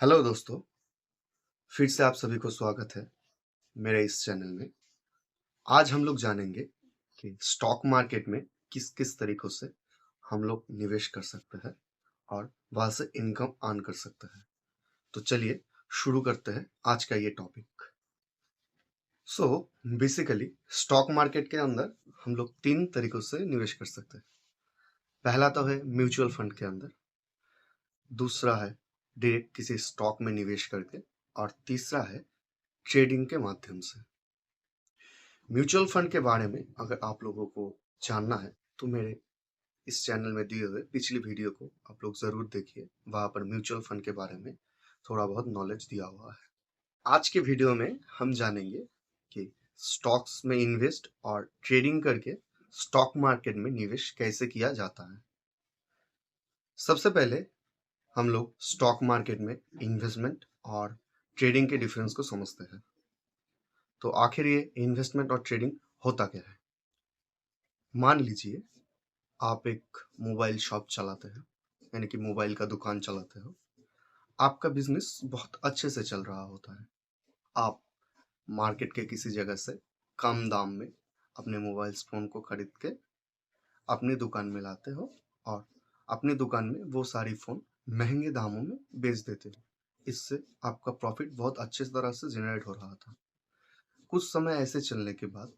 Hello दोस्तों, फिर से आप सभी को स्वागत है मेरे इस चैनल में। आज हम लोग जानेंगे कि स्टॉक मार्केट में किस किस तरीकों से हम लोग निवेश कर सकते हैं और वहां से इनकम अर्न कर सकते हैं। तो चलिए शुरू करते हैं आज का ये topic. So basically stock market के अंदर हम लोग 3 तरीकों से निवेश कर सकते हैं। पहला तो है म्यूचुअल फंड के अंदर, दूसरा है डायरेक्ट किसी स्टॉक में निवेश करके, और तीसरा है ट्रेडिंग के माध्यम से। म्यूचुअल फंड के बारे में अगर आप लोगों को जानना है तो मेरे इस चैनल में दिए हुए पिछली वीडियो को आप लोग जरूर देखिए। वहां पर म्यूचुअल फंड के बारे में थोड़ा बहुत नॉलेज दिया हुआ है। आज के वीडियो में हम जानेंगे कि स्टॉक्स में इन्वेस्ट और ट्रेडिंग करके स्टॉक मार्केट में निवेश कैसे किया जाता है। सबसे पहले हम लोग स्टॉक मार्केट में इन्वेस्टमेंट और ट्रेडिंग के डिफरेंस को समझते हैं। तो आखिर ये इन्वेस्टमेंट और ट्रेडिंग होता क्या है। मान लीजिए आप एक मोबाइल शॉप चलाते हैं, यानी कि मोबाइल का दुकान चलाते हो। आपका बिजनेस बहुत अच्छे से चल रहा होता है। आप मार्केट के किसी जगह से कम दाम में अपने मोबाइल फ़ोन को खरीद के अपनी दुकान में लाते हो और अपनी दुकान में वो सारी फ़ोन महंगे दामों में बेच देते हो। इससे आपका प्रॉफिट बहुत अच्छे तरह से जनरेट हो रहा था। कुछ समय ऐसे चलने के बाद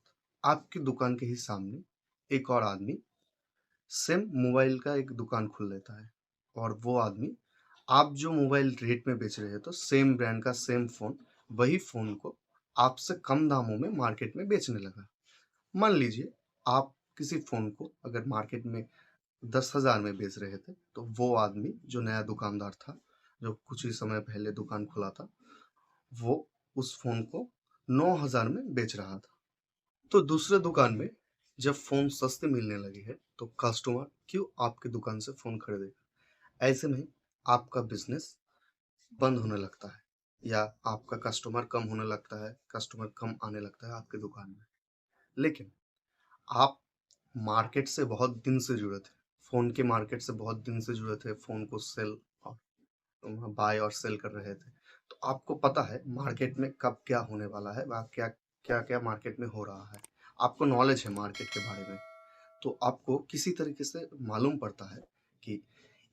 आपकी दुकान के ही सामने एक और आदमी सेम मोबाइल का एक दुकान खोल लेता है, और वो आदमी आप जो मोबाइल रेट में बेच रहे हो, सेम ब्रांड का सेम फ़ोन, वही फ़ोन को आपसे कम दामों में मार्केट में बेचने लगा। मान लीजिए आप किसी फ़ोन को अगर मार्केट में 10,000 में बेच रहे थे, तो वो आदमी जो नया दुकानदार था, जो कुछ ही समय पहले दुकान खुला था, वो उस फ़ोन को 9,000 में बेच रहा था। तो दूसरे दुकान में जब फ़ोन सस्ते मिलने लगे हैं, तो कस्टमर क्यों आपकी दुकान से फ़ोन खरीदेगा। ऐसे में आपका बिजनेस बंद होने लगता है, या आपका कस्टमर कम होने लगता है, कस्टमर कम आने लगता है आपकी दुकान में। लेकिन आप मार्केट से बहुत दिन से जुड़े थे, फ़ोन के मार्केट से बहुत दिन से जुड़े थे, फ़ोन को सेल और बाय और सेल कर रहे थे। तो आपको पता है मार्केट में कब क्या होने वाला है, व क्या क्या क्या मार्केट में हो रहा है। आपको नॉलेज है मार्केट के बारे में। तो आपको किसी तरीके से मालूम पड़ता है कि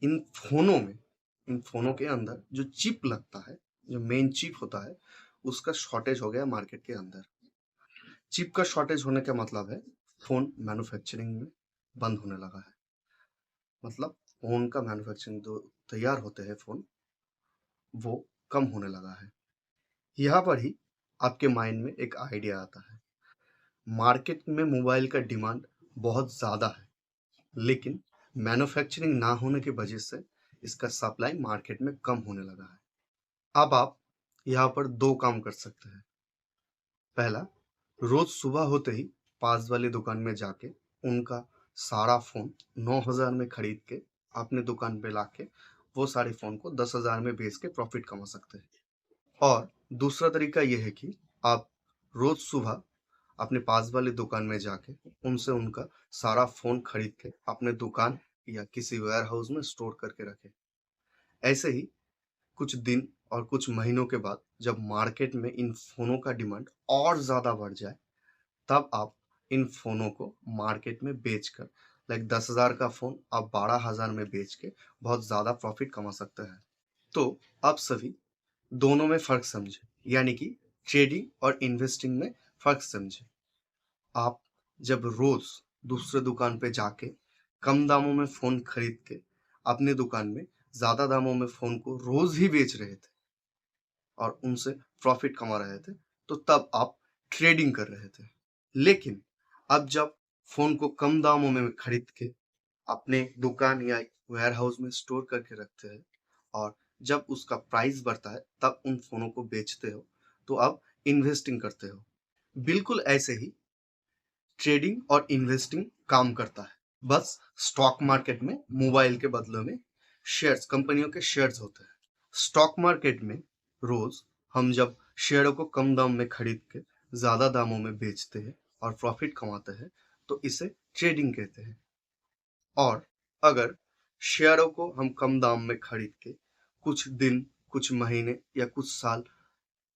इन इन फ़ोनों के अंदर जो चिप लगता है, जो मेन चिप होता है, उसका शॉर्टेज हो गया मार्केट के अंदर। चिप का शॉर्टेज होने का मतलब है फ़ोन मैन्युफैक्चरिंग में बंद होने लगा है। मतलब फ़ोन का मैन्युफैक्चरिंग जो तैयार होते हैं फ़ोन, वो कम होने लगा है। यहाँ पर ही आपके माइंड में एक आइडिया आता है। मार्केट में मोबाइल का डिमांड बहुत ज़्यादा है, लेकिन मैन्युफैक्चरिंग ना होने की वजह से इसका सप्लाई मार्केट में कम होने लगा है। अब आप यहाँ पर 2 काम कर सकते हैं। पहला, रोज सुबह होते ही पास वाली दुकान में जाके उनका सारा फ़ोन 9,000 में खरीद के अपने दुकान पे लाके वो सारे फ़ोन को 10,000 में बेच के प्रॉफिट कमा सकते हैं। और दूसरा तरीका ये है कि आप रोज सुबह अपने पास वाली दुकान में जाके उनसे उनका सारा फ़ोन खरीद के अपने दुकान या किसी वेयर हाउस में स्टोर करके रखें। ऐसे ही कुछ दिन और कुछ महीनों के बाद जब मार्केट में इन फ़ोनों का डिमांड और ज़्यादा बढ़ जाए, तब आप इन फ़ोनों को मार्केट में बेचकर, लाइक 10,000 का फ़ोन आप 12,000 में बेच के बहुत ज़्यादा प्रॉफिट कमा सकते हैं। तो आप सभी दोनों में फ़र्क समझें, यानी कि ट्रेडिंग और इन्वेस्टिंग में फ़र्क समझें। आप जब रोज़ दूसरे दुकान पे जाके कम दामों में फ़ोन खरीद के अपनी दुकान में ज़्यादा दामों में फ़ोन को रोज़ ही बेच रहे थे और उनसे प्रॉफिट कमा रहे थे, तो तब आप ट्रेडिंग कर रहे थे। लेकिन अब जब फ़ोन को कम दामों में खरीद के अपने दुकान या वेयर हाउस में स्टोर करके रखते हैं, और जब उसका प्राइस बढ़ता है तब उन फ़ोनों को बेचते हो, तो अब इन्वेस्टिंग करते हो। बिल्कुल ऐसे ही ट्रेडिंग और इन्वेस्टिंग काम करता है। बस स्टॉक मार्केट में मोबाइल के बदले में शेयर्स, कंपनियों के शेयर्स होते हैं। स्टॉक मार्केट में रोज हम जब शेयरों को कम दाम में खरीद के ज्यादा दामों में बेचते हैं और प्रॉफिट कमाते हैं, तो इसे ट्रेडिंग कहते हैं। और अगर शेयरों को हम कम दाम में खरीद के कुछ दिन, कुछ महीने या कुछ साल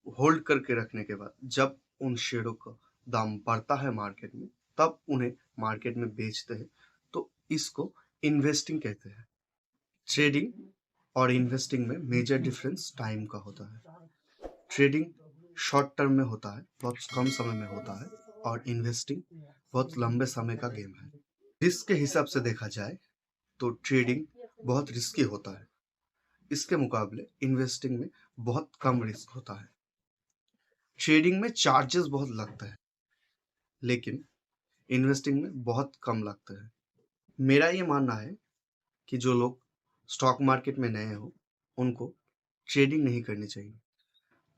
होल्ड करके रखने के बाद जब उन शेयरों का दाम बढ़ता है मार्केट में, तब उन्हें मार्केट में बेचते हैं। तो इसको इन्वेस्टिंग कहते हैं। ट्रेडिंग और इन्वेस्टिंग में मेजर डिफरेंस टाइम का होता है। ट्रेडिंग शॉर्ट टर्म में होता है, बहुत कम समय में होता है, और इन्वेस्टिंग बहुत लंबे समय का गेम है। रिस्क के हिसाब से देखा जाए तो ट्रेडिंग बहुत रिस्की होता है। इसके मुकाबले इन्वेस्टिंग में बहुत कम रिस्क होता है। ट्रेडिंग में चार्जेस बहुत लगते हैं, लेकिन इन्वेस्टिंग में बहुत कम लगते हैं। मेरा ये मानना है कि जो लोग स्टॉक मार्केट में नए हो, उनको ट्रेडिंग नहीं करनी चाहिए।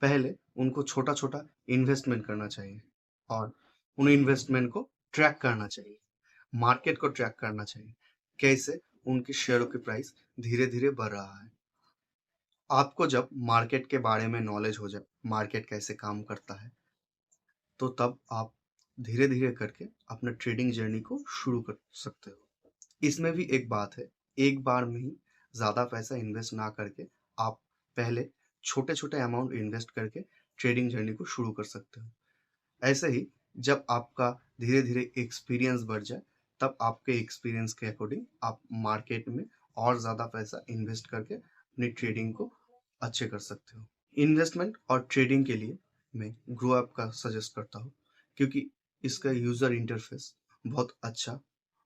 पहले उनको छोटा-छोटा इन्वेस्टमेंट करना चाहिए और उन इन्वेस्टमेंट को ट्रैक करना चाहिए। मार्केट को ट्रैक करना चाहिए, कैसे उनके शेयरों की प्राइस धीरे-धीरे बढ़ रहा है। आपको जब मार्केट के बारे में नॉलेज हो जाए, मार्केट कैसे काम करता है, तो तब आप धीरे-धीरे करके अपना ट्रेडिंग जर्नी को शुरू कर सकते हो। इसमें भी एक बात है, एक बार में ही ज़्यादा पैसा इन्वेस्ट ना करके आप पहले छोटे-छोटे अमाउंट इन्वेस्ट करके ट्रेडिंग जर्नी को शुरू कर सकते हो। ऐसे ही जब आपका धीरे-धीरे एक्सपीरियंस बढ़ जाए, तब आपके एक्सपीरियंस के अकॉर्डिंग आप मार्केट में और ज़्यादा पैसा इन्वेस्ट करके अपनी ट्रेडिंग को अच्छे कर सकते हो। इन्वेस्टमेंट और ट्रेडिंग के लिए मैं ग्रो ऐप का सजेस्ट करता हूँ, क्योंकि इसका यूज़र इंटरफेस बहुत अच्छा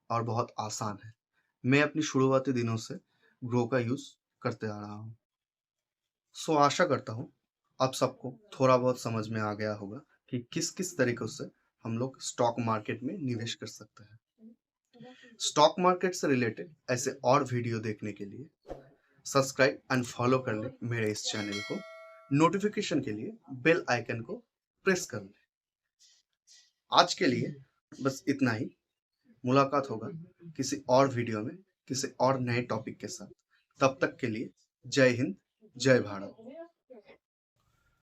और बहुत आसान है। मैं अपनी शुरुआती दिनों से ग्रो का यूज़ करते आ रहा हूँ। सो आशा करता हूँ आप सबको थोड़ा बहुत समझ में आ गया होगा कि किस-किस तरीकों से हम लोग स्टॉक मार्केट में निवेश कर सकते हैं। स्टॉक मार्केट से रिलेटेड ऐसे और वीडियो देखने के लिए सब्सक्राइब एंड फॉलो कर लें मेरे इस चैनल को। नोटिफिकेशन के लिए बेल आइकन को प्रेस कर लें। आज के लिए बस इतना ही। मुलाकात होगा किसी और वीडियो में, किसी और नए टॉपिक के साथ। तब तक के लिए जय हिंद, जय भारत।